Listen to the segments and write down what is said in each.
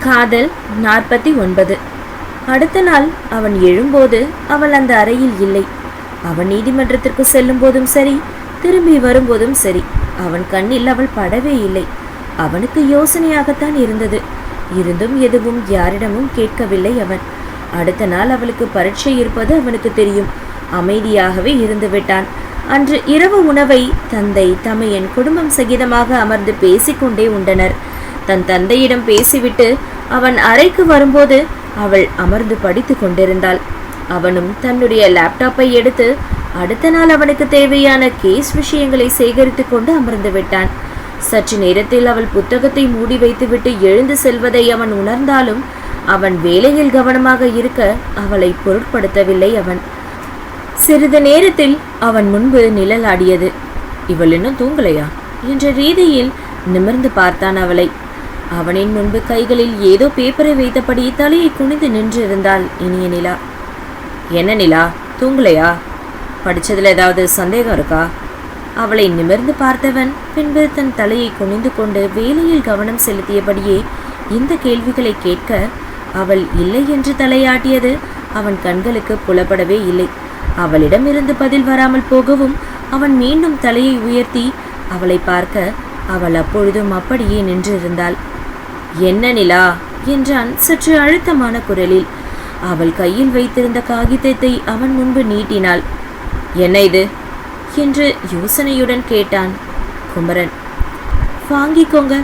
காதல் 49. அடுத்த நாள் அவன் எழும்போது அவள் அந்த அறையில் இல்லை. அவன் நீதிமன்றத்திற்கு செல்லும் போதும் சரி, திரும்பி வரும்போதும் சரி, அவன் கண்ணில் அவள் படவே இல்லை. அவனுக்கு யோசனையாகத்தான் இருந்தது. இருந்தும் எதுவும் யாரிடமும் கேட்கவில்லை அவன். அடுத்த நாள் அவளுக்கு பரீட்சை இருப்பது அவனுக்கு தெரியும். அமைதியாகவே இருந்து விட்டான். அன்று இரவு உணவை தந்தை தமையன் குடும்பம் சகிதமாக அமர்ந்து பேசிக்கொண்டே உண்டனர். தன் தந்தையிடம் பேசிவிட்டு அவன் அறைக்கு வரும்போது அவள் அமர்ந்து படித்து கொண்டிருந்தாள். அவனும் தன்னுடைய லேப்டாப்பை எடுத்து அடுத்த நாள் அவனுக்கு தேவையான கேஸ் விஷயங்களை சேகரித்து கொண்டு அமர்ந்து விட்டான். சற்று நேரத்தில் அவள் புத்தகத்தை மூடி வைத்துவிட்டு எழுந்து செல்வதை அவன் உணர்ந்தாலும் அவன் வேலையில் கவனமாக இருக்க அவளை பொருட்படுத்தவில்லை. அவன் சிறிது நேரத்தில் அவன் முன்பு நிழலாடியது. இவள் இன்னும் தூங்கலையா என்ற ரீதியில் நிமிர்ந்து பார்த்தான் அவளை. அவனின் முன்பு கைகளில் ஏதோ பேப்பரை வைத்தபடி தலையை குனிந்து நின்றிருந்தாள் இனிய நிலா. என்ன நிலா, தூங்கலையா? படிச்சதுல ஏதாவது சந்தேகம் இருக்கா? அவளை நிமிர்ந்து பார்த்தவன் பின்பு தன் தலையை குனிந்து கொண்டு வேலையில் கவனம் செலுத்தியபடியே இந்த கேள்விகளை கேட்க அவள் இல்லை என்று தலையாட்டியது அவன் கண்களுக்கு புலப்படவே இல்லை. அவளிடமிருந்து பதில் வராமல் போகவும் அவன் மீண்டும் தலையை உயர்த்தி அவளை பார்க்க அவள் அப்பொழுதும் அப்படியே நின்றிருந்தாள். என்ன நிலா என்றான் சற்று அழுத்தமான குரலில். அவள் கையில் வைத்திருந்த காகிதத்தை அவன் முன்பு நீட்டினாள். என்ன இது என்று யோசனையுடன் கேட்டான் குமரன். வாங்கிக்கோங்க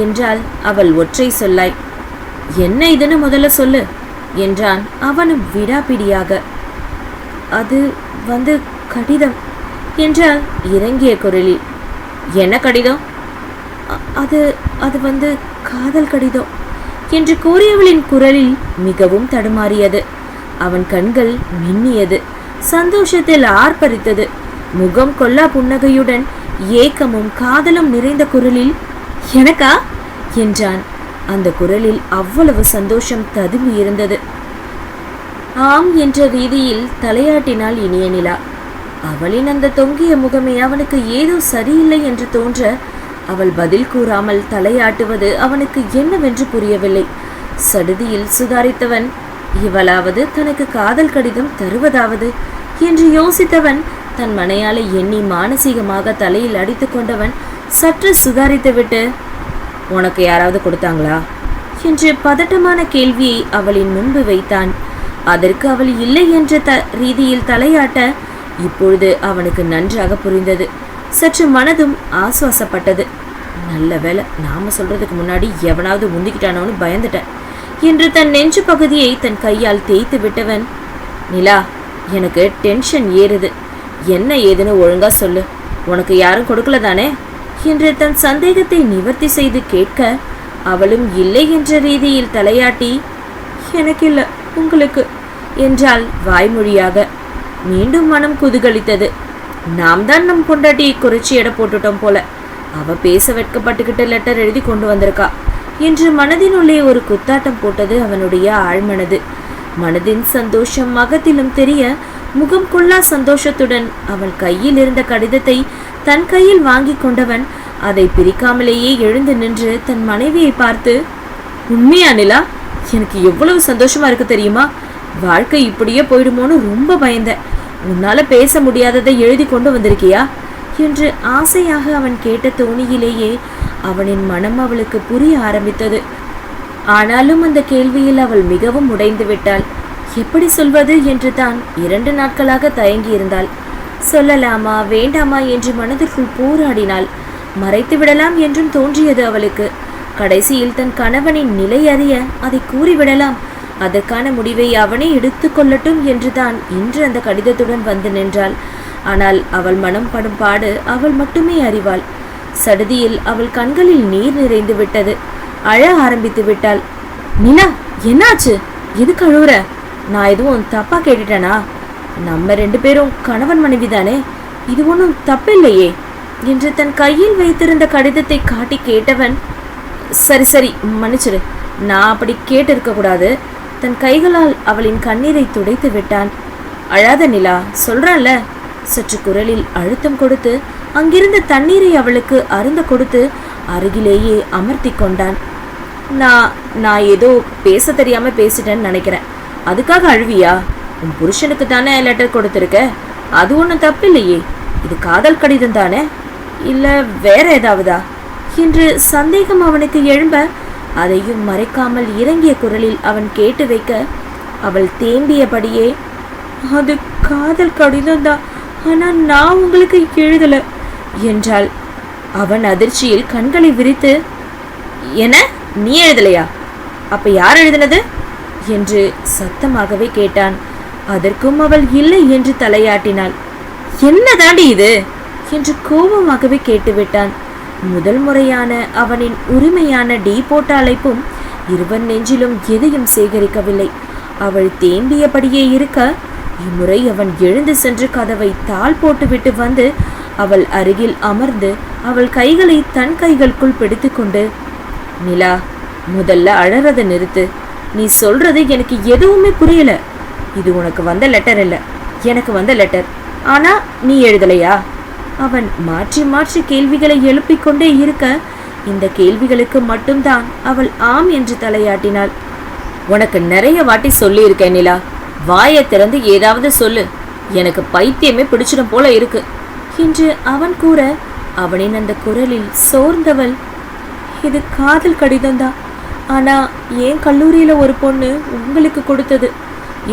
என்றாள் அவள் ஒற்றை சொல்லாய். என்ன இதுன்னு முதல்ல சொல்லு என்றான் அவனும் விடாப்பிடியாக. அது கடிதம் என்றால் இறங்கிய குரலில். என்ன கடிதம்? அது காதல் கடிதம் என்று கூறியவளின் குரலில் மிகவும் தடுமாறியது. அவன் கண்கள் மின்னியது, சந்தோஷத்தில் ஆர்ப்பரித்தது. முகம் கொல்லா புன்னகையுடன் ஏக்கமும் காதலும் நிறைந்த குரலில் எனக்கா என்றான். அந்த குரலில் அவ்வளவு சந்தோஷம் ததும்பி இருந்தது. ஆம் என்ற ரீதியில் தலையாட்டினாள் இனிய நிலா. அவளின் அந்த தொங்கிய முகமே அவனுக்கு ஏதோ சரியில்லை என்று தோன்ற அவள் பதில் கூறாமல் தலையாட்டுவது அவனுக்கு என்னவென்று புரியவில்லை. சடுதியில் சுதாரித்தவன் இவளாவது தனக்கு காதல் கடிதம் தருவதாவது என்று யோசித்தவன் தன் மனையாளை எண்ணி மானசீகமாக தலையில் அடித்து கொண்டவன் சற்று சுதாரித்துவிட்டு உனக்கு யாராவது கொடுத்தாங்களா என்று பதட்டமான கேள்வியை அவளின் முன்பு வைத்தான். அதற்கு அவள் இல்லை என்ற ரீதியில் தலையாட்ட இப்பொழுது அவனுக்கு நன்றாக புரிந்தது. சற்று மனதும் ஆசுவாசப்பட்டது. நல்ல வேலை, நாம சொல்றதுக்கு முன்னாடி எவனாவது முந்திக்கிட்டானோன்னு பயந்துட்டேன் என்று தன் நெஞ்சு பகுதியை தன் கையால் தேய்த்து விட்டவன், நிலா எனக்கு டென்ஷன் ஏறுது, என்ன ஏதுன்னு ஒழுங்கா சொல்லு, உனக்கு யாரும் கொடுக்கல தானே என்று தன் சந்தேகத்தை நிவர்த்தி செய்து கேட்க அவளும் இல்லை என்ற ரீதியில் தலையாட்டி எனக்கு இல்லை உங்களுக்கு என்றால் வாய்மொழியாக. மீண்டும் மனம் குதூகலித்தது. நாம் தான் நம் பொண்டாட்டியை குறைச்சி எடை போட்டுட்டோம் போல, அவ பேச வெட்கப்பட்டுக்கிட்டு லெட்டர் எழுதி கொண்டு வந்திருக்கா என்று மனதினுள்ளே ஒரு குத்தாட்டம் போட்டது அவனுடைய ஆழ்மனது. மனதின் சந்தோஷம் மகத்திலும் தெரிய முகம் கொள்ளா சந்தோஷத்துடன் அவன் கையில் இருந்த கடிதத்தை தன் கையில் வாங்கி கொண்டவன் அதை பிரிக்காமலேயே எழுந்து நின்று தன் மனைவியை பார்த்து, உண்மையா நிலா, எனக்கு எவ்வளவு சந்தோஷமா இருக்கு தெரியுமா, வாழ்க்கை இப்படியே போயிடுமோன்னு ரொம்ப பயந்தேன், உன்னால பேச முடியாததை எழுதி கொண்டு வந்திருக்கியா என்று ஆசையாக அவன் கேட்ட தோணியிலேயே அவனின் மனம் அவளுக்கு புரிய ஆரம்பித்தது. ஆனாலும் அந்த கேள்வியில் அவள் மிகவும் உடைந்து விட்டாள். எப்படி சொல்வது என்று தான் 2 நாட்களாக தயங்கி இருந்தாள். சொல்லலாமா வேண்டாமா என்று மனதிற்குள் போராடினாள். மறைத்து விடலாம் என்றும் தோன்றியது அவளுக்கு. கடைசியில் தன் கணவனின் நிலை அறிய அதை கூறிவிடலாம், அதற்கான முடிவை அவனே எடுத்து கொள்ளட்டும் என்றுதான் இன்று அந்த கடிதத்துடன் வந்து நின்றாள். ஆனால் அவள் மனம் படும் பாடு அவள் மட்டுமே அறிவாள். சடுதியில் அவள் கண்களில் நீர் நிறைந்து விட்டது. அழ ஆரம்பித்து விட்டாள். நிலா, என்னாச்சு? எதுக்கு அழுவுற? நான் எதுவும் தப்பா கேட்டுட்டேனா? நம்ம 2 பேரும் கணவன் மனைவி தானே, இது ஒன்றும் தப்பில்லையே என்று தன் கையில் வைத்திருந்த கடிதத்தை காட்டி கேட்டவன், சரி மன்னிச்சிடு, நான் அப்படி கேட்டிருக்க கூடாது. தன் கைகளால் அவளின் கண்ணீரை துடைத்து விட்டான். அழாத நிலா, சொல்றான்ல. சற்று குரலில் அழுத்தம் கொடுத்து அங்கிருந்த தண்ணீரை அவளுக்கு அருந்த கொடுத்து அருகிலேயே அமர்த்தி கொண்டான். நான் நான் ஏதோ பேச தெரியாம பேசிட்டேன்னு நினைக்கிறேன். அதுக்காக அழுவியா? உன் புருஷனுக்கு தானே லெட்டர் கொடுத்துருக்க, அது ஒன்றும் தப்பு இல்லையே. இது காதல் கடிதம் தானே, இல்லை வேற ஏதாவதா என்று சந்தேகம் அவனுக்கு எழும்ப, அதையும் மறைக்காமல் இறங்கிய குரலில் அவன் கேட்டு வைக்க, அவள் தேம்பியபடியே, அது காதல் கடிதம் தான், ஆனால் நான் உங்களுக்கு எழுதல என்றாள். அவன் அதிர்ச்சியில் கண்களை விரித்து, என்ன நீ எழுதலையா? அப்ப யார் எழுதினது என்று சத்தமாகவே கேட்டான். அதற்கும் அவள் இல்லை என்று தலையாட்டினாள். என்ன தாண்டி இது என்று கோபமாகவே கேட்டுவிட்டான். முதல் முறையான அவனின் உரிமையான டீ போட்ட அழைப்பும் இருவர் நெஞ்சிலும் எதையும் சேகரிக்கவில்லை. அவள் தேம்பியபடியே இருக்க, இம்முறை அவன் எழுந்து சென்று கதவை தாள் போட்டுவிட்டு வந்து அவள் அருகில் அமர்ந்து அவள் கைகளை தன் கைகளுக்குள் பிடித்து கொண்டு, நிலா, முதல்ல அழறத நிறுத்து. நீ சொல்றது எனக்கு எதுவுமே புரியல. இது உனக்கு வந்த லெட்டர் இல்லை, எனக்கு வந்த லெட்டர். ஆனா நீ எழுதலையா? அவன் மாற்றி மாற்றி கேள்விகளை எழுப்பிக் கொண்டே இருக்க, இந்த கேள்விகளுக்கு மட்டும்தான் அவள் ஆம் என்று தலையாட்டினாள். உனக்கு நிறைய வாட்டி சொல்லி இருக்கேன் நிலா, வாயை திறந்து ஏதாவது சொல்லு, எனக்கு பைத்தியமே பிடிச்சிடும் போல இருக்கு என்று அவன் கூற, அவனின் அந்த குரலில் சோர்ந்தவள், இது காதல் கடிதம் தான், ஆனா ஏன் கல்லூரியில ஒரு பொண்ணு உங்களுக்கு கொடுத்தது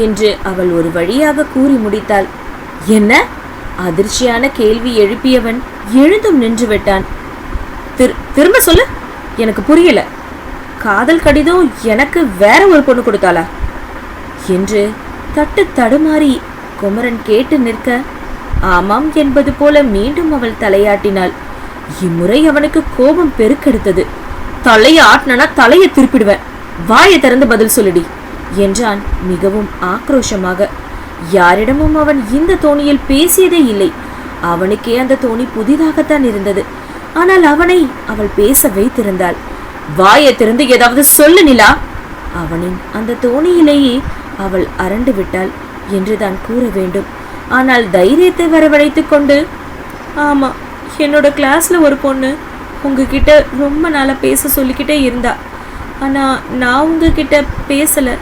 என்று அவள் ஒரு வழியாக கூறி முடித்தாள். என்ன? அதிர்ச்சியான கேள்வி எழுப்பியவன் எழுந்தும் நின்று விட்டான். திரும்ப சொல்லு, எனக்கு புரியல. காதல் கடிதம் எனக்கு வேற ஒரு பொண்ணு கொடுத்தாளா என்று தட்டு தடுமாறி குமரன் கேட்டு நிற்க, ஆமாம் என்பது போல மீண்டும் அவள் தலையாட்டினாள். இம்முறை அவனுக்கு கோபம் பெருக்கெடுத்தது. தலையை ஆட்டினா தலையை திருப்பிடுவேன், வாயை திறந்து பதில் சொல்லுடி என்றான் மிகவும் ஆக்ரோஷமாக. யாரிடமும் அவன் இந்த தோணியில் பேசியதே இல்லை. அவனுக்கே அந்த தோணி புதிதாகத்தான் இருந்தது. ஆனால் அவனை அவள் பேச வைத்திருந்தாள். வாயை திறந்து ஏதாவது சொல்லு நிலா. அவனின் அந்த தோணியிலேயே அவள் அரண்டு விட்டாள் என்றுதான் கூற வேண்டும். ஆனால் தைரியத்தை வரவழைத்து கொண்டு, ஆமா, என்னோட கிளாஸ்ல ஒரு பொண்ணு உங்ககிட்ட ரொம்ப நாளாக பேச சொல்லிக்கிட்டே இருந்தா. ஆனால் நான் உங்ககிட்ட பேசலை,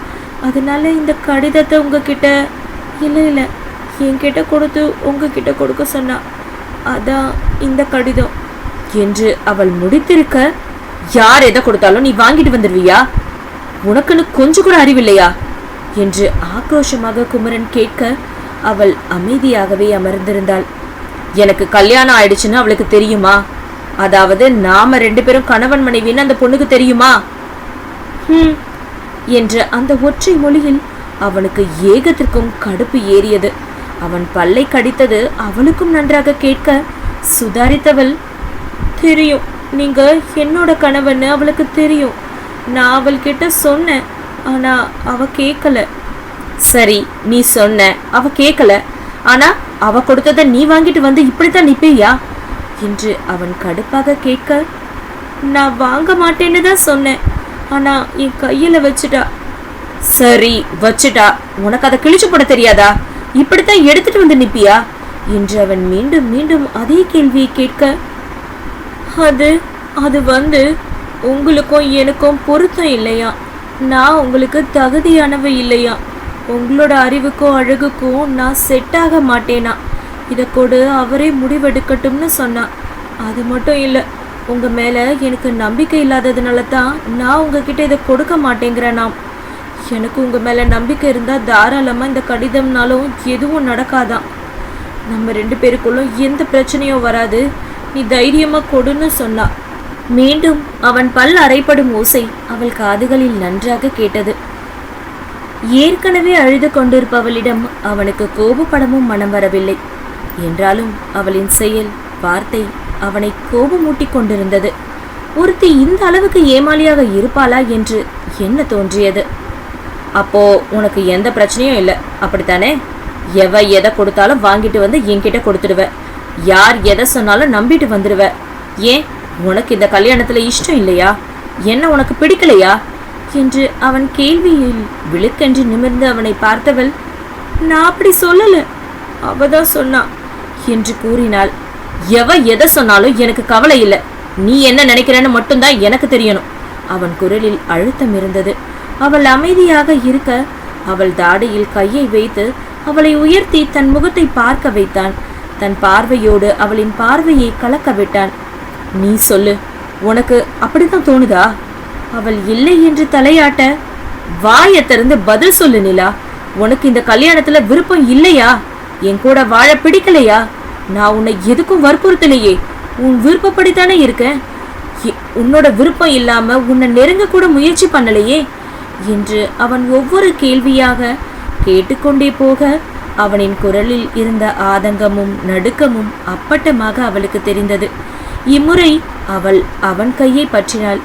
அதனால இந்த கடிதத்தை உங்ககிட்ட இல்லை என்கிட்ட கொடுத்து உங்ககிட்ட கொடுக்க சொன்னா, அதான் இந்த கடிதம் என்று அவள் முடித்திருக்க, யார் எதை கொடுத்தாலும் நீ வாங்கிட்டு வந்துடுவியா? உனக்குன்னு கொஞ்சம் கூட அறிவில்லையா என்று ஆக்ரோஷமாக குமரன் கேட்க, அவள் அமைதியாகவே அமர்ந்திருந்தாள். எனக்கு கல்யாணம் ஆயிடுச்சுன்னு அவளுக்கு தெரியுமா? அதாவது நாம 2 பேரும் கணவன் மனைவின்னு அந்த பொண்ணுக்கு தெரியுமா என்ற அந்த ஒற்றை மொழியில் அவனுக்கு ஏகத்திற்கும் கடுப்பு ஏறியது. அவன் பல்லை கடித்தது அவளுக்கும் நன்றாக கேட்க, சுதாரித்தவள், தெரியும், நீங்க என்னோட கணவன்னு அவளுக்கு தெரியும். நான் அவள்கிட்ட சொன்னேன், ஆனா அவ கேட்கல. சரி, நீ சொன்ன, அவ கேட்கல, ஆனா அவ கொடுத்ததை நீ வாங்கிட்டு வந்து இப்படித்தான் நிப்பியா என்று அவன் கடுப்பாக கேட்க, நான் வாங்க மாட்டேன்னு தான் சொன்னேன், ஆனா என் கையில வச்சுட்டா. சரி வச்சுட்டா, உனக்கு அதை கிழிச்சு போட தெரியாதா? இப்படித்தான் எடுத்துட்டு வந்து நிப்பியா என்று அவன் மீண்டும் மீண்டும் அதே கேள்வியை கேட்க, அது வந்து உங்களுக்கும் எனக்கும் பொருத்தம் இல்லையா, நான் உங்களுக்கு தகுதியானவ இல்லையா, உங்களோட அறிவுக்கும் அழகுக்கும் நான் செட் ஆக மாட்டேனா, இதை கொடு அவரே முடிவெடுக்கட்டும்னு சொன்னான். அது மட்டும் இல்லை, உங்கள் மேலே எனக்கு நம்பிக்கை இல்லாததுனால தான் நான் உங்ககிட்ட இதை கொடுக்க மாட்டேங்கிறேனாம். எனக்கு உங்கள் மேலே நம்பிக்கை இருந்தால் தாராளமாக இந்த கடிதம்னாலும் எதுவும் நடக்காதான். நம்ம 2 பேருக்குள்ளும் எந்த பிரச்சனையும் வராது, நீ தைரியமாக கொடுன்னு சொன்னா. மீண்டும் அவன் பல் அரைப்படும் ஓசை அவள் காதுகளில் நன்றாக கேட்டது. ஏற்கனவே அழுது கொண்டிருப்பவளிடம் அவனுக்கு கோபப்படவும் மனம் வரவில்லை. என்றாலும் அவளின் செயல், வார்த்தை அவனை கோபமூட்டி கொண்டிருந்தது. ஒருத்தி இந்த அளவுக்கு ஏமாளியாக இருப்பாளா என்று என்ன தோன்றியது. அப்போ உனக்கு எந்த பிரச்சனையும் இல்லை, அப்படித்தானே? எவ எதை கொடுத்தாலும் வாங்கிட்டு வந்து என்கிட்ட கொடுத்துடுவ, யார் எதை சொன்னாலும் நம்பிட்டு வந்துடுவ. ஏன் உனக்கு இந்த கல்யாணத்துல இஷ்டம் இல்லையா? என்ன உனக்கு பிடிக்கலையா என்று அவன் கேள்வியில் விழுக்கென்று நிமிர்ந்து அவனை பார்த்தவள், நான் அப்படி சொல்லல, அவதான் சொன்னா என்று கூறினாள். எவ எதை சொன்னாலும் எனக்கு கவலை இல்லை, நீ என்ன நினைக்கிறேன்னு மட்டும்தான் எனக்கு தெரியணும். அவன் குரலில் அழுத்தம் இருந்தது. அவள் அமைதியாக இருக்க அவள் தாடியில் கையை வைத்து அவளை உயர்த்தி தன் முகத்தை பார்க்க வைத்தான். தன் பார்வையோடு அவளின் பார்வையை கலக்க விட்டான். நீ சொல்லு, உனக்கு அப்படித்தான் தோணுதா? அவள் இல்லை என்று தலையாட்ட, வாயை திறந்து பதில் சொல்லு நிலா. உனக்கு இந்த கல்யாணத்துல விருப்பம் இல்லையா? என் கூட வாழ பிடிக்கலையா? நான் உன்னை எதுக்கும் வற்புறுத்தலையே. உன் விருப்பப்படித்தானே இருக்கேன். உன்னோட விருப்பம் இல்லாம உன்னை நெருங்க கூட முயற்சி பண்ணலையே என்று அவன் ஒவ்வொரு கேள்வியாக கேட்டுக்கொண்டே போக அவனின் குரலில் இருந்த ஆதங்கமும் நடுக்கமும் அப்பட்டமாக அவளுக்கு தெரிந்தது. இம்முறை அவள் அவன் கையை பற்றினாள்.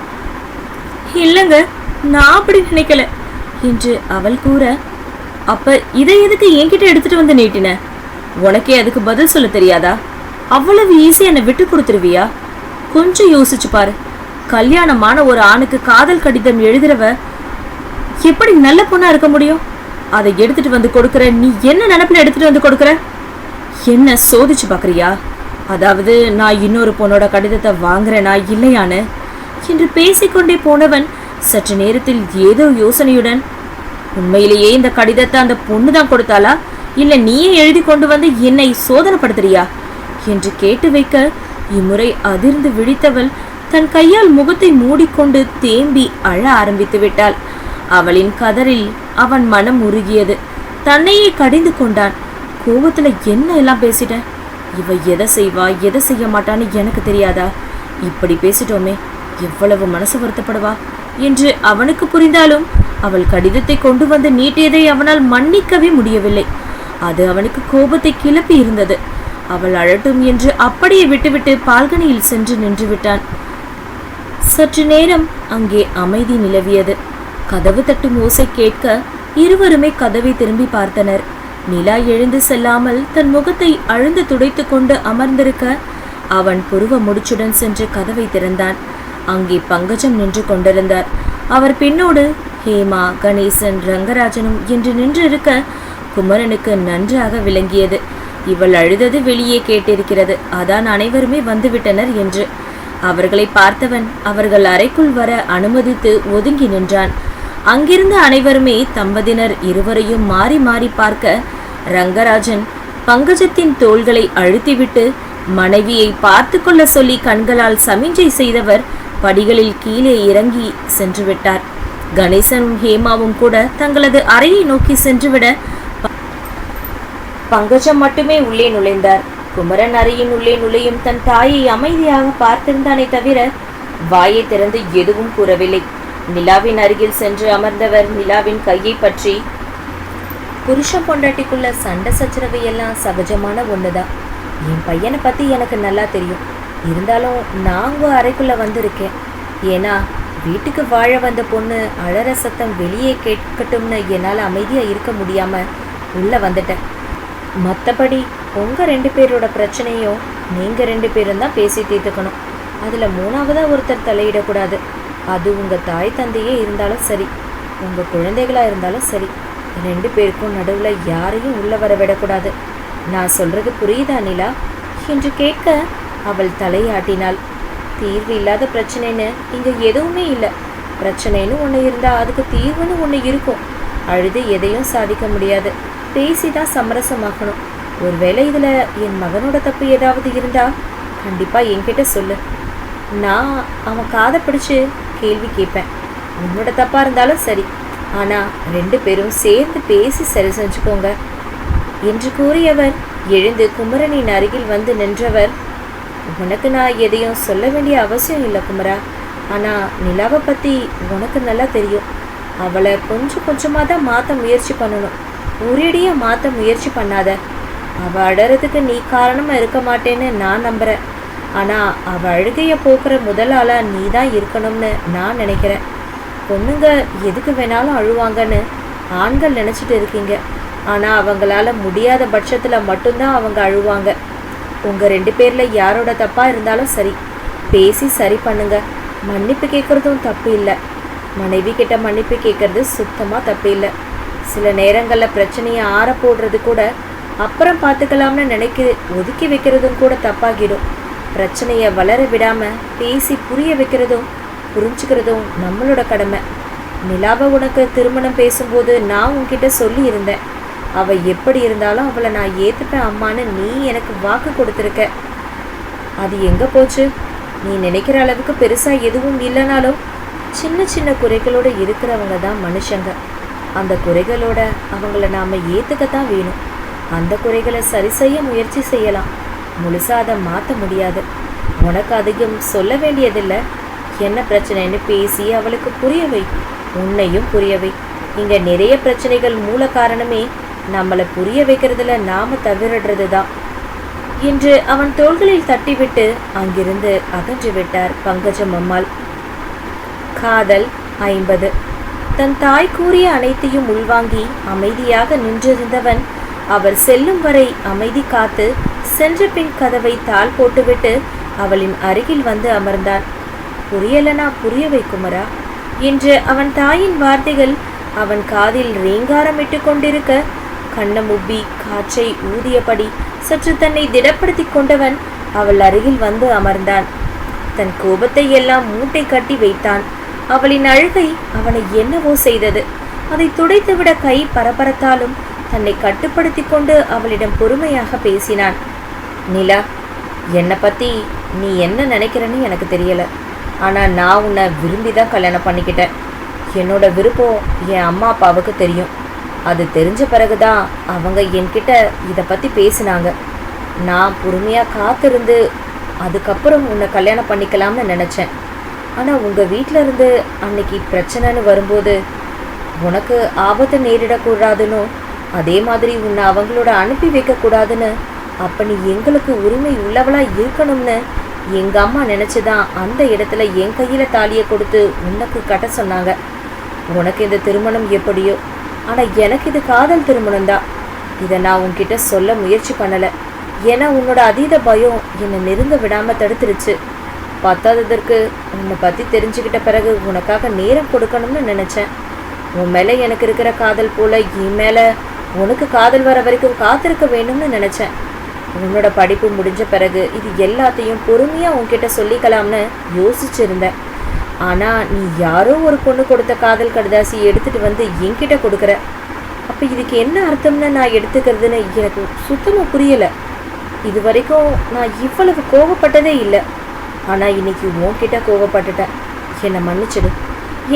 இல்லைங்க, நான் அப்படி நினைக்கல என்று அவள் கூற, அப்ப இதை எதுக்கு என்கிட்ட எடுத்துட்டு வந்து நீட்டின? உனக்கே அதுக்கு பதில் சொல்ல தெரியாதா? அவ்வளவு ஈஸியா என்னை விட்டு கொடுத்துருவியா? கொஞ்சம் யோசிச்சு பாரு. கல்யாணமான ஒரு ஆணுக்கு காதல் கடிதம் எழுதுறவ எப்படி நல்ல பொண்ணா இருக்க முடியும்? அதை எடுத்துட்டு வந்து கொடுக்கற நீ என்ன நினைப்புல எடுத்துட்டு வந்து கொடுக்கற? என்ன சோதிச்சு பாக்குறியா? அதாவது நான் இன்னொரு பொண்ணோட கடிதத்தை வாங்குறேனா இல்லையான்னு என்று பேசிக்கொண்டே போனவன் சற்று நேரத்தில் ஏதோ யோசனையுடன், உண்மையிலேயே இந்த கடிதத்தை அந்த பொண்ணு தான் கொடுத்தாளா, இல்ல நீயே எழுதி கொண்டு வந்து என்னை சோதனைப்படுத்துறியா என்று கேட்டு வைக்க, இம்முறை அதிர்ந்து விழித்தவள் தன் கையால் முகத்தை மூடிக்கொண்டு தேம்பி அழ ஆரம்பித்து விட்டாள். அவளின் கதறில் அவன் மனம் உருகியது. தன்னையே கடிந்து கொண்டான். கோபத்துல என்ன எல்லாம் பேசிட்ட? இவ எதை செய்வா எதை செய்ய மாட்டான்னு எனக்கு தெரியாதா? இப்படி பேசிட்டோமே, எவ்வளவு மனசு வருத்தப்படுவா என்று அவனுக்கு புரிந்தாலும் அவள் கடிதத்தை கொண்டு வந்து நீட்டியதை அவனால் மன்னிக்கவே முடியவில்லை. அது அவனுக்கு கோபத்தை கிளப்பி இருந்தது. அவள் அழட்டும் என்று அப்படியே விட்டுவிட்டு பால்கனியில் சென்று நின்று விட்டான். சற்று நேரம் அங்கே அமைதி நிலவியது. கதவு தட்டும் ஓசை கேட்க இருவருமே கதவை திரும்பி பார்த்தனர். நிலா எழுந்து செல்லாமல் தன் முகத்தை அழுந்து துடைத்து கொண்டு அமர்ந்திருக்க அவன் புருவ முடிச்சுடன் சென்று கதவை திறந்தான். அங்கே பங்கஜம் நின்று கொண்டிருந்தார். அவர் பின்னோடு ஹேமா, கணேசன், ரங்கராஜனும் என்று நின்றிருக்க குமரனுக்கு நன்றாக விளங்கியது. இவள் அழுதது வெளியே கேட்டிருக்கிறது, அதான் அனைவருமே வந்துவிட்டனர் என்று. அவர்களை பார்த்தவன் அவர்கள் அறைக்குள் வர அனுமதித்து ஒதுங்கி நின்றான். அங்கிருந்த அனைவருமே தம்பதியினர் இருவரையும் மாறி மாறி பார்க்க ரங்கராஜன் பங்கஜத்தின் தோள்களை அழுத்திவிட்டு மனைவியை பார்த்து கொள்ள சொல்லி கண்களால் சமிஞ்சை செய்தவர் படிகளில் கீழே இறங்கி சென்று விட்டார். கணேசனும் ஹேமாவும் கூட தங்களது அறையை நோக்கி சென்றுவிட பங்கஜம் மட்டுமே உள்ளே நுழைந்தார். குமரன் அறையின் உள்ளே நுழையும் தன் தாயை அமைதியாக பார்த்திருந்தானே தவிர வாயை திறந்து எதுவும் கூறவில்லை. நிலாவின் அருகில் சென்று அமர்ந்தவர் நிலாவின் கையை பற்றி, புருஷன் பொண்டாட்டிக்குள்ள சண்டை சச்சரவு எல்லாம் சகஜமான ஒண்ணுதான். என் பையனை பத்தி எனக்கு நல்லா தெரியும். இருந்தாலும் நான் உங்க அறைக்குள்ள வந்திருக்கேன். ஏன்னா வீட்டுக்கு வாழ வந்த பொண்ணு அழற சத்தம் வெளியே கேட்கட்டும்னு என்னால் அமைதியா இருக்க முடியாம உள்ள வந்துட்டேன். மற்றபடி உங்க 2 பேரோட பிரச்சனையும் நீங்க 2 பேரும் தான் பேசி தீர்த்துக்கணும். அதுல மூணாவதா ஒருத்தர் தலையிடக்கூடாது. அது உங்க தாய் தந்தையே இருந்தாலும் சரி, உங்க குழந்தைகளா இருந்தாலும் சரி, 2 பேருக்கும் நடுவுல யாரையும் உள்ள வர விடக்கூடாது. நான் சொல்றது புரியுதா நிலா என்று கேட்க அவள் தலையாட்டினாள். தீர்வு இல்லாத பிரச்சனைன்னு இங்க எதுவுமே இல்லை. பிரச்சனைன்னு ஒன்று இருந்தா அதுக்கு தீர்வுன்னு ஒன்று இருக்கும். அழுது எதையும் சாதிக்க முடியாது. பேசிதான் சமரசமாக்கணும். ஒருவேளை இதுல என் மகனோட தப்பு ஏதாவது இருந்தா கண்டிப்பா என்கிட்ட சொல்லு. நான் அவன் காதை பிடிச்சு கேள்வி கேட்பேன். உன்னோட தப்பா இருந்தாலும் சரி, ஆனா 2 பேரும் சேர்ந்து பேசி சரி செஞ்சுக்கோங்க என்று கூறியவர் எழுந்து குமரனின் அருகில் வந்து நின்றவர், உனக்கு நான் எதையும் சொல்ல வேண்டிய அவசியம் இல்லை குமரா. ஆனா நிலாவை பத்தி உனக்கு நல்லா தெரியும். அவளை கொஞ்சம் கொஞ்சமாக தான் மாற்ற முயற்சி பண்ணணும். ஒரேடியாக மாற்ற முயற்சி பண்ணாத. அவள் அழறதுக்கு நீ காரணமாக இருக்க மாட்டேன்னு நான் நம்புகிறேன். ஆனால் அவள் அழுகையை போக்குற முதல் ஆளாக நீ தான் இருக்கணும்னு நான் நினைக்கிறேன். பொண்ணுங்க எதுக்கு வேணாலும் அழுவாங்கன்னு ஆண்கள் நினச்சிட்டு இருக்கீங்க. ஆனால் அவங்களால முடியாத பட்சத்தில் மட்டும்தான் அவங்க அழுவாங்க. உங்கள் 2 பேரில் யாரோட தப்பாக இருந்தாலும் சரி, பேசி சரி பண்ணுங்க. மன்னிப்பு கேட்குறதும் தப்பு இல்லை. மனைவி கிட்ட மன்னிப்பு கேட்கறது சுத்தமாக தப்பு இல்லை. சில நேரங்களில் பிரச்சனையை ஆற போடுறது கூட அப்புறம் பார்த்துக்கலாம்னு ஒதுக்கி வைக்கிறதும் கூட தப்பாகிடும். பிரச்சனையை வளர விடாமல் பேசி புரிய வைக்கிறதும் புரிஞ்சுக்கிறதும் நம்மளோட கடமை. நிலாவை உனக்கு திருமணம் பேசும்போது நான் உன்கிட்ட சொல்லி இருந்தேன், அவள் எப்படி இருந்தாலும் அவளை நான் ஏற்றுப்பேன் அம்மான்னு நீ எனக்கு வாக்கு கொடுத்துருக்க. அது எங்கே போச்சு? நீ நினைக்கிற அளவுக்கு பெருசாக எதுவும் இல்லைனாலும் சின்ன சின்ன குறைகளோடு இருக்கிறவங்க தான் மனுஷங்க. அந்த குறைகளோட அவங்கள நாம் ஏற்றுக்கத்தான் வேணும். அந்த குறைகளை சரி செய்ய முயற்சி செய்யலாம், முழுசாக அதை மாற்ற முடியாது. உனக்கு அதிகம் சொல்ல வேண்டியதில்லை. என்ன பிரச்சனைன்னு பேசி அவளுக்கு புரியவை, உன்னையும் புரியவை. இங்கே நிறைய பிரச்சனைகள் மூல காரணமே நம்மளை புரிய வைக்கிறதுல நாம் தவிரடுறது தான் என்று அவன் தோள்களில் தட்டிவிட்டு அங்கிருந்து அகன்று விட்டார் பங்கஜம் அம்மாள். காதல் 50. தன் தாய் கூறிய அனைத்தையும் உள்வாங்கி அமைதியாக நின்றிருந்தவன் அவர் செல்லும் வரை அமைதி காத்து சென்ற பின் கதவை தாள் போட்டுவிட்டு அவளின் அருகில் வந்து அமர்ந்தான். புரியலனா புரிய வைக்குமரா என்று அவன் தாயின் வார்த்தைகள் அவன் காதில் ரீங்காரமிட்டு கொண்டிருக்க கண்ணமுப்பி காற்றை ஊதியபடி சற்று தன்னை திடப்படுத்தி கொண்டவன் அவள் அருகில் வந்து அமர்ந்தான். தன் கோபத்தை எல்லாம் மூட்டை கட்டி வைத்தான். அவளின் அழுகை அவனை என்னவோ செய்தது. அதை துடைத்துவிட கை பரபரத்தாலும் தன்னை கட்டுப்படுத்தி கொண்டு அவளிடம் பொறுமையாக பேசினான். நிலா, என்னை பற்றி நீ என்ன நினைக்கிறன்னு எனக்கு தெரியலை. ஆனால் நான் உன்னை விரும்பி தான் கல்யாணம் பண்ணிக்கிட்டேன். என்னோட விருப்பம் என் அம்மா அப்பாவுக்கு தெரியும். அது தெரிஞ்ச பிறகுதான் அவங்க என்கிட்ட இதை பற்றி பேசினாங்க. நான் பொறுமையாக காத்திருந்து அதுக்கப்புறம் உன்னை கல்யாணம் பண்ணிக்கலாம்னு நினச்சேன். ஆனால் உங்கள் வீட்டில் இருந்து அன்னைக்கு பிரச்சனைன்னு வரும்போது உனக்கு ஆபத்து நேரிடக்கூடாதுன்னு, அதே மாதிரி உன்னை அவங்களோட அனுப்பி வைக்கக்கூடாதுன்னு, அப்போ நீ எங்களுக்கு உரிமை உள்ளவளாக இருக்கணும்னு எங்கள் அம்மா நினச்சிதான் அந்த இடத்துல என் கையில் தாலியை கொடுத்து உனக்கு கட்ட சொன்னாங்க. உனக்கு இந்த திருமணம் எப்படியோ, ஆனால் எனக்கு இது காதல் திருமணம் தான். இதை நான் உன்கிட்ட சொல்ல முயற்சி பண்ணலை. ஏன்னா உன்னோட அதீத பயம் என்னை நெருங்க விடாமல் தடுத்துருச்சு. பத்தாததற்கு உன்னை பற்றி தெரிஞ்சுக்கிட்ட பிறகு உனக்காக நேரம் கொடுக்கணும்னு நினச்சேன். உன் மேலே எனக்கு இருக்கிற காதல் போல் என் மேலே உனக்கு காதல் வர வரைக்கும் காத்திருக்க வேணும்னு நினச்சேன். உன்னோட படிப்பு முடிஞ்ச பிறகு இது எல்லாத்தையும் பொறுமையாக உன்கிட்ட சொல்லிக்கலாம்னு யோசிச்சுருந்தேன். ஆனால் நீ யாரோ ஒரு பொண்ணு கொடுத்த காதல் கடிதாசி எடுத்துகிட்டு வந்து என்கிட்ட கொடுக்குற. அப்போ இதுக்கு என்ன அர்த்தம்னு நான் எடுத்துக்கிறதுன்னு எனக்கு சுத்தமாக புரியலை. இது வரைக்கும் நான் இவ்வளவு கோவப்பட்டதே இல்லை. ஆனால் இன்னைக்கு உன்கிட்ட கோவப்பட்டுட்டேன். என்னை மன்னிச்சிடு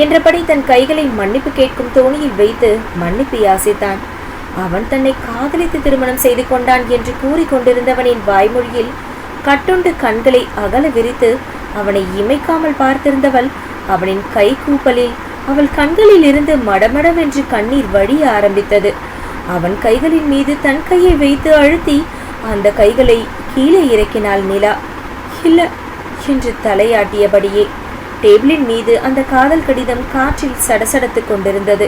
என்றபடி தன் கைகளை மன்னிப்பு கேட்கும் தோணியில் வைத்து மன்னிப்பு யாசித்தான். அவன் தன்னை காதலித்து திருமணம் செய்து கொண்டான் என்று கூறிக்கொண்டிருந்தவனின் வாய்மொழியில் கட்டுண்டு கண்களை அகல விரித்து அவனை இமைக்காமல் பார்த்திருந்தவள் அவனின் கை கூப்பலில் அவள் கண்களில் இருந்து மடமடவென்று கண்ணீர் வடிய ஆரம்பித்தது. அவன் கைகளின் மீது தன் கையை வைத்து அழுத்தி அந்த கைகளை கீழே இறக்கினாள் நிலா. இல்லை என்று தலையாட்டியபடியே டேபிளின் மீது அந்த காதல் கடிதம் காற்றில் சடசடத்து கொண்டிருந்தது.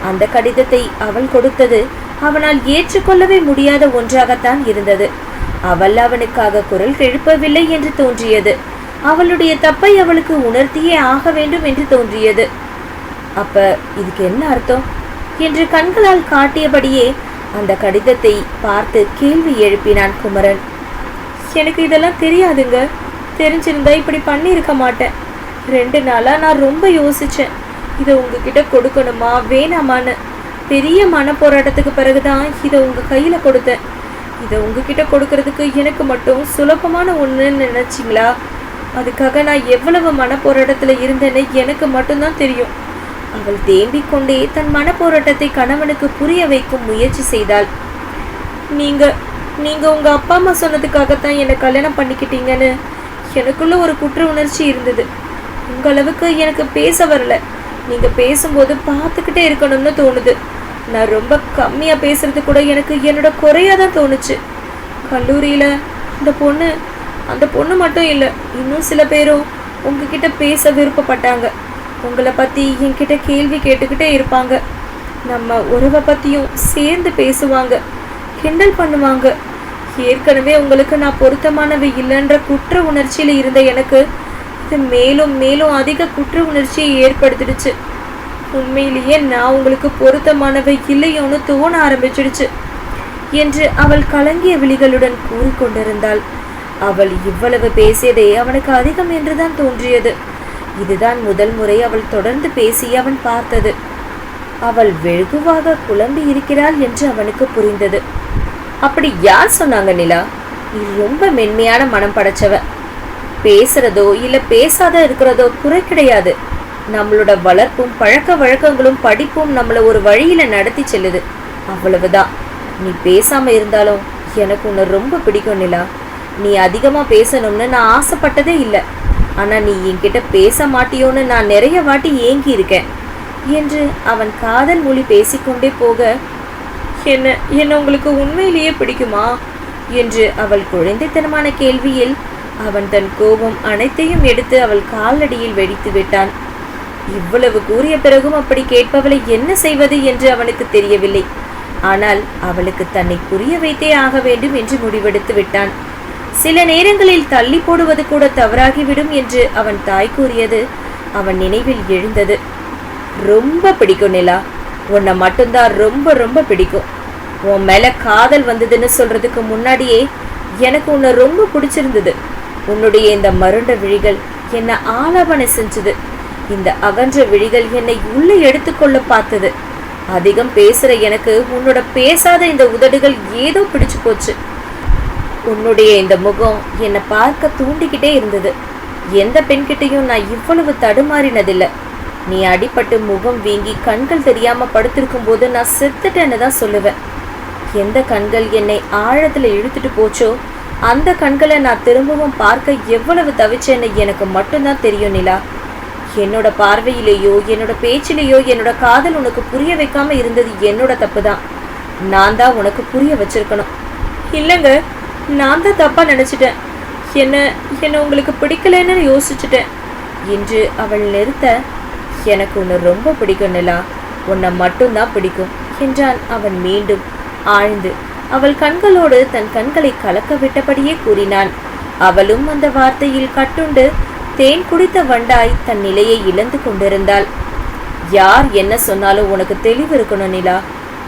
அந்த கடிதத்தை அவள் கொடுத்தது அவனால் ஏற்றுக்கொள்ளவே முடியாத ஒன்றாகத்தான் இருந்தது. அவள் அவனுக்காக குரல் எழுப்பவில்லை என்று தோன்றியது. அவளுடைய தப்பை அவளுக்கு உணர்த்தியே ஆக வேண்டும் என்று தோன்றியது. அப்ப இதுக்கு என்ன அர்த்தம் என்று கண்களால் காட்டியபடியே அந்த கடிதத்தை பார்த்து கேள்வி எழுப்பினான் குமரன். எனக்கு இதெல்லாம் தெரியாதுங்க. தெரிஞ்சிருந்தா இப்படி பண்ணியிருக்க மாட்டேன். 2 நாளாக நான் ரொம்ப யோசித்தேன், இதை உங்ககிட்ட கொடுக்கணுமா வேணாமான்னு. பெரிய மன போராட்டத்துக்கு பிறகுதான் இதை உங்கள் கையில் கொடுத்தேன். இதை உங்ககிட்ட கொடுக்கறதுக்கு எனக்கு மட்டும் சுலபமான ஒன்றுன்னு நினச்சிங்களா? அதுக்காக நான் எவ்வளவு மன போராட்டத்தில் இருந்தேன்னு எனக்கு மட்டும்தான் தெரியும். அவள் தேம்பிக் கொண்டே தன் மன போராட்டத்தை கணவனுக்கு புரிய வைக்கும் முயற்சி செய்தாள். நீங்கள் உங்கள் அப்பா அம்மா சொன்னதுக்காகத்தான் என்னை கல்யாணம் பண்ணிக்கிட்டீங்கன்னு எனக்குள்ள ஒரு குற்ற உணர்ச்சி இருந்தது. உங்களவுக்கு எனக்கு பேச வரல. நீங்கள் பேசும்போது பார்த்துக்கிட்டே இருக்கணும்னு தோணுது. நான் ரொம்ப கம்மியாக பேசுறது கூட எனக்கு என்னோட குறையாக தான் தோணுச்சு. கல்லூரியில் அந்த பொண்ணு மட்டும் இல்லை, இன்னும் சில பேரும் உங்ககிட்ட பேச விருப்பப்பட்டாங்க. உங்களை பற்றி என்கிட்ட கேள்வி கேட்டுக்கிட்டே இருப்பாங்க. நம்ம உறவை பற்றியும் சேர்ந்து பேசுவாங்க, கிண்டல் பண்ணுவாங்க. ஏற்கனவே உங்களுக்கு நான் பொருத்தமானவை இல்லைன்ற குற்ற உணர்ச்சியில் இருந்த எனக்கு இது மேலும் மேலும் அதிக குற்ற உணர்ச்சியை ஏற்படுத்திடுச்சு. உண்மையிலேயே நான் உங்களுக்கு பொருத்தமானவை இல்லையோன்னு தோண ஆரம்பிச்சிடுச்சு என்று அவள் கலங்கிய விழிகளுடன் கூறிக்கொண்டிருந்தாள். அவள் இவ்வளவு பேசியதே அவனுக்கு அதிகம் என்றுதான் தோன்றியது. இதுதான் முதல் முறை அவள் தொடர்ந்து பேசி அவன் பார்த்தது. அவள் வெகுவாக குழம்பி இருக்கிறாள் என்று அவனுக்கு புரிந்தது. அப்படி யார் சொன்னாங்க நிலா? நீ ரொம்ப மென்மையான மனம் படைச்சவ. பேசுறதோ இல்ல பேசாத இருக்கிறதோ குறை கிடையாது. நம்மளோட வளர்ப்பும் பழக்க வழக்கங்களும் படிப்பும் நம்மள ஒரு வழியில நடத்தி செல்லுது, அவ்வளவுதான். நீ பேசாம இருந்தாலும் எனக்கு உன்னை ரொம்ப பிடிக்கும் நிலா. நீ அதிகமா பேசணும்னு நான் ஆசைப்பட்டதே இல்லை. ஆனா நீ என்கிட்ட பேச மாட்டியோன்னு நான் நிறைய வாட்டி ஏங்கி இருக்கேன் என்று அவன் காதல் மொழி பேசிக்கொண்டே போக, என்ன உங்களுக்கு உண்மையிலேயே பிடிக்குமா என்று அவள் குழந்தைத்தனமான கேள்வியில் அவன் தன் கோபம் அனைத்தையும் எடுத்து அவள் காலடியில் வெடித்து விட்டான். இவ்வளவு கூறிய பிறகும் அப்படி கேட்பவளை என்ன செய்வது என்று அவனுக்கு தெரியவில்லை. ஆனால் அவளுக்கு தன்னை புரிய வைத்தே ஆக வேண்டும் என்று முடிவெடுத்து விட்டான். சில நேரங்களில் தள்ளி போடுவது கூட தவறாகிவிடும் என்று அவன் தாய் கூறியது அவன் நினைவில் எழுந்தது. ரொம்ப பிடிக்கும் நிலா, உன்னை மட்டும்தான் ரொம்ப ரொம்ப பிடிக்கும். உன் மேல காதல் வந்ததுன்னு சொல்றதுக்கு முன்னாடியே எனக்கு உன்னை ரொம்ப பிடிச்சிருந்தது. உன்னுடைய இந்த மருண்ட விழிகள் என்னை ஆலாபனை செஞ்சது. இந்த அகன்ற விழிகள் என்னை உள்ளே எடுத்துக்கொள்ள பார்த்தது. அதிகம் பேசுற எனக்கு உன்னோட பேசாத இந்த உதடுகள் ஏதோ பிடிச்சு போச்சு. உன்னுடைய இந்த முகம் என்னை பார்க்க தூண்டிக்கிட்டே இருந்தது. எந்த பெண்கிட்டையும் நான் இவ்வளவு தடுமாறினதில்லை. நீ அடிபட்டு முகம் வீங்கி கண்கள் தெரியாம படுத்திருக்கும் போது நான் செத்துட்டேன்னு தான் சொல்லுவேன். எந்த கண்கள் என்னை ஆழத்துல இழுத்துட்டு போச்சோ அந்த கண்களை நான் திரும்பவும் பார்க்க எவ்வளவு தவிச்சேன்னு எனக்கு மட்டும்தான் தெரியும் நிலா. என்னோட பார்வையிலேயோ என்னோட பேச்சிலேயோ என்னோட காதல் உனக்கு புரிய வைக்காம இருந்தது என்னோட தப்பு தான். நான் தான் உனக்கு புரிய வச்சிருக்கணும். இல்லைங்க, நான் தான் தப்பா நினைச்சிட்டேன். என்ன உங்களுக்கு பிடிக்கலன்னு யோசிச்சுட்டேன் என்று அவள் நிறுத்த, எனக்கு உன்னை ரொம்ப பிடிக்கும் நிலா, உன்னை மட்டும்தான் பிடிக்கும் என்றான் அவன் மீண்டும் ஆழ்ந்து. அவள் கண்களோடு தன் கண்களை கலக்க விட்டபடியே கூறினான். அவளும் அந்த வார்த்தையில் கட்டுண்டு தேன் குடித்த வண்டாய் தன் நிலையை இழந்து கொண்டிருந்தாள். யார் என்ன சொன்னாலும் உனக்கு தெளிவு இருக்கணும் நிலா.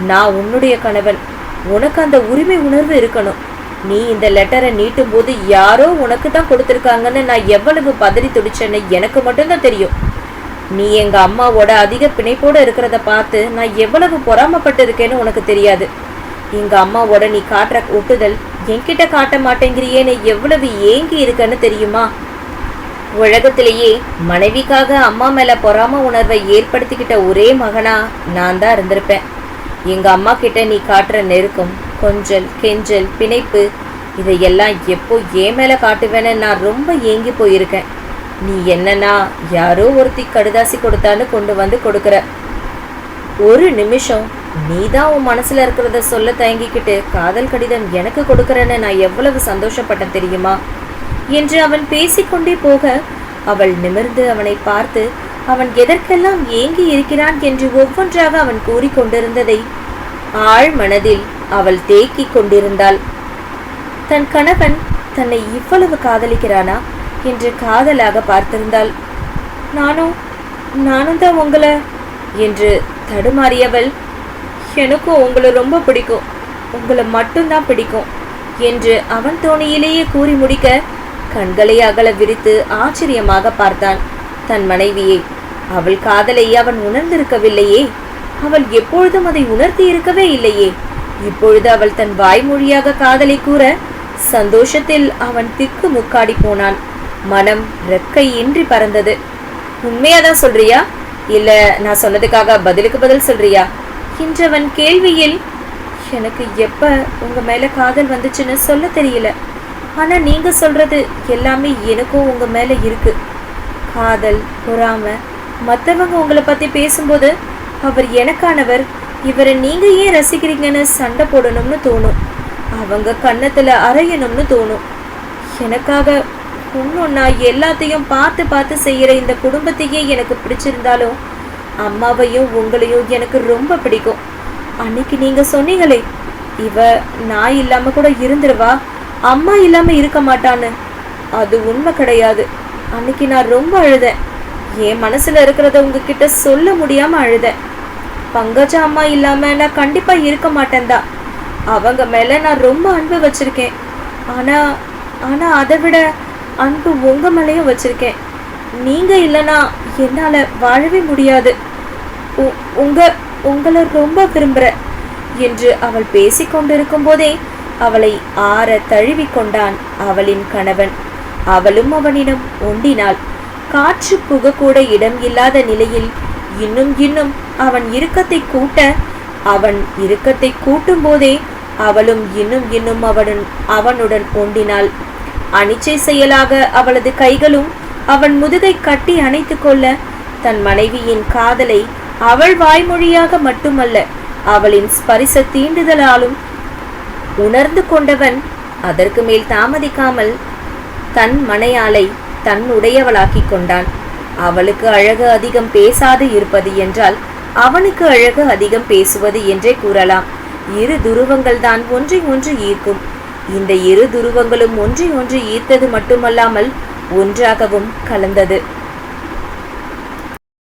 நான் உன்னுடைய கணவன். உனக்கு அந்த உரிமை உணர்வு இருக்கணும். நீ இந்த லெட்டரை நீட்டும் போது யாரோ உனக்கு தான் கொடுத்துருக்காங்கன்னு நான் எவ்வளவு பதறி துடிச்சேன்னு எனக்கு மட்டும்தான் தெரியும். நீ எங்க அம்மாவோட அதிக பிணைப்போட இருக்கிறத பார்த்து நான் எவ்வளவு பொறாமப்பட்டு இருக்கேன்னு உனக்கு தெரியாது. எங்க அம்மாவோட நீ காட்டுற ஒட்டுதல் என்கிட்ட காட்ட மாட்டேங்கிறியேன்னு எவ்வளவு ஏங்கி இருக்கன்னு தெரியுமா? உலகத்திலேயே மனைவிக்காக அம்மா மேல பொறாம உணர்வை ஏற்படுத்திக்கிட்ட ஒரே மகனா நான் தான் இருந்திருப்பேன். எங்க அம்மா கிட்ட நீ காட்டுற நெருக்கம், கொஞ்சல், கெஞ்சல், பிணைப்பு இதையெல்லாம் எப்போ ஏன் மேல காட்டுவேன்னு நான் ரொம்ப ஏங்கி போயிருக்கேன். நீ என்னன்னா யாரோ ஒருத்தி கடுதாசி கொடுத்தான்னு கொண்டு வந்து கொடுக்குற. ஒரு நிமிஷம் நீ தான் உன் மனசுல இருக்கிறத சொல்ல தயங்கிக்கிட்டு காதல் கடிதம் எனக்கு கொடுக்கறன்னு நான் எவ்வளவு சந்தோஷப்பட்டேன் தெரியுமா என்று அவன் பேசிக்கொண்டே போக, அவள் நிமிர்ந்து அவனை பார்த்து அவன் எதற்கெல்லாம் ஏங்கி இருக்கிறான் என்று ஒவ்வொன்றாக அவன் கூறிக்கொண்டிருந்ததை ஆழ் மனதில் அவள் தேக்கிக் கொண்டிருந்தாள். தன் கணவன் தன்னை இவ்வளவு காதலிக்கிறானா என்று காதலாக பார்த்திருந்தாள். நானும் தான் உங்களை என்று தடுமாறியவள், எனக்கும் உங்களை ரொம்ப பிடிக்கும், உங்களை மட்டும்தான் பிடிக்கும் என்று அவன் தோணியிலேயே கூறி முடிக்க கண்களை அகல விரித்து ஆச்சரியமாக பார்த்தான் தன் மனைவியை. அவள் காதலை அவன் உணர்ந்திருக்கவில்லையே. அவள் எப்பொழுதும் அதை உணர்த்தி இருக்கவே இல்லையே. இப்பொழுது அவள் தன் வாய்மொழியாக காதலை கூற சந்தோஷத்தில் அவன் திக்கு முக்காடி போனான். மனம் ரெக்கை இன்றி பறந்தது. உண்மையாதான் சொல்றியா, இல்ல நான் சொன்னதுக்காக பதிலுக்கு பதில் சொல்றியா என்றவன் கேள்வியில், எனக்கு எப்ப உங்க மேல காதல் வந்துச்சுன்னு சொல்ல தெரியல. ஆனா நீங்க சொல்றது எல்லாமே எனக்கும் உங்க மேல இருக்கு. காதல், பொறாம, மற்றவங்க உங்களை பத்தி பேசும்போது அவர் எனக்கானவர், இவரை நீங்க ஏன் ரசிக்கிறீங்கன்னு சண்டை போடணும்னு தோணும். அவங்க கன்னத்துல அரையணும்னு தோணும். எனக்காக ஒன்னொன்னா எல்லாத்தையும் பார்த்து பார்த்து செய்யற இந்த குடும்பத்தையே எனக்கு பிடிச்சிருந்தாலும் அம்மாவையும் உங்களையும் எனக்கு ரொம்ப பிடிக்கும். அன்னைக்கு நீங்க சொன்னீங்களே, இவ நான் இல்லாம கூட இருந்துருவா, அம்மா இல்லாம இருக்க மாட்டான்னு, அது உண்மை கிடையாது. அன்னைக்கு நான் ரொம்ப அழுதேன். என் மனசுல இருக்கிறத உங்ககிட்ட சொல்ல முடியாம அழுதேன். பங்கஜா அம்மா இல்லாம நான் கண்டிப்பா இருக்க மாட்டேன்தான். அவங்க மேல நான் ரொம்ப அன்பு வச்சிருக்கேன். ஆனா அதை விட அன்பு உங்க மேலேயும் வச்சிருக்கேன். நீங்க இல்லனா என்னால வாழவே முடியாது. உங்களை ரொம்ப விரும்புற என்று அவள் பேசிக்கொண்டிருக்கும் போதே அவளை ஆற தழுவி கொண்டான் அவளின் கணவன். அவளும் அவனிடம் ஒண்டினாள். காற்று புகக்கூட இடம் இல்லாத நிலையில் இன்னும் இன்னும் அவன் இறுக்கத்தை கூட்டும் போதே அவளும் இன்னும் இன்னும் அவனுடன் ஒண்டினாள். அனிச்சை செயலாக அவளது கைகளும் அவன் முதுகை கட்டி அணைத்து கொள்ள தன் மனைவியின் காதலை அவள் வாய்மொழியாக மட்டுமல்ல அவளின் ஸ்பரிச தீண்டுதலாலும் உணர்ந்து கொண்டவன் அதற்கு மேல் தாமதிக்காமல் தன் மனையாளை தன்னுடையவளாக்கி கொண்டான். அவளுக்கு அழகு அதிகம் பேசாது இருப்பது என்றால் அவனுக்கு அழகு அதிகம் பேசுவது என்றே கூறலாம். இரு துருவங்கள் தான் ஒன்றை ஒன்று ஈர்க்கும். இந்த இரு துருவங்களும் ஒன்றை ஒன்று ஈர்த்தது மட்டுமல்லாமல் ஒன்றாகவும் கலந்தது.